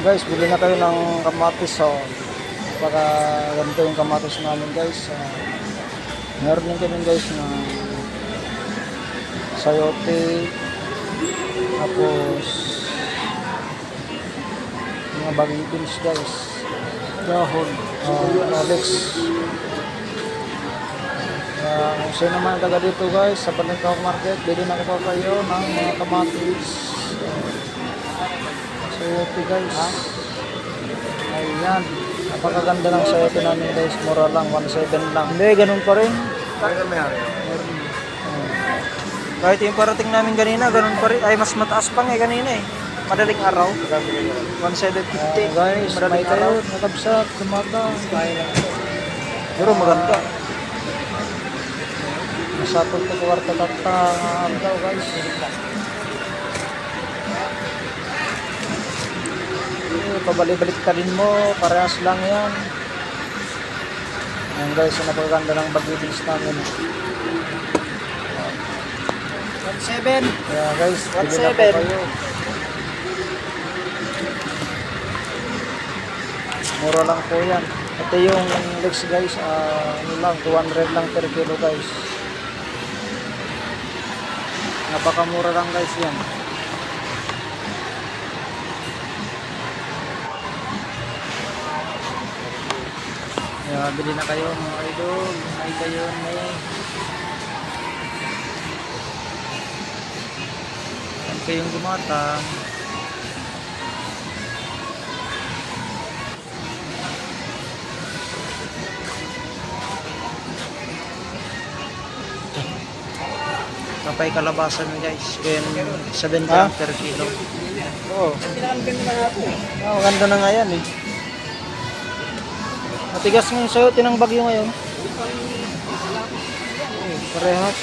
Guys, bili na kayo ng kamatis. So, para ganito yung kamatis namin guys. Meron din kami guys na sayote. Tapos mga baging beans guys. Dahon. Alex. Kung sino naman taga dito guys sa Balintawak Market, bili na ko pa kayo ng mga kamatis. Sayote guys. Ayan. Napakaganda ng sayote namin guys. Mura lang, 1.7 lang. Hindi, ganun pa rin. Kahit yung parating namin kanina, ganun pa rin. Ay, mas mataas pa nga kanina eh. Madaling araw. 1.750. Guys, may kayo. Nakabsat, kumata. Pero maganda. Masapol ko kwarta tata. Ang daw guys. Pabalik-balik ka din mo, parehas lang yan. Ayan guys, napakaganda ng bagyo beans namin. 1.7. Yeah guys, bili na po kayo. Mura lang po yan. Ito yung Lex guys, ano lang, 200 lang per kilo guys. Napakamura lang guys yan. Bili na kayo mga idol. May kayo may kayong gumatang. Kapay kalabasan guys. Kaya 7 gram per kilo. Oo. Maganda na nga yan eh. Matigas ng sayote ng bagyo ngayon. Parehas.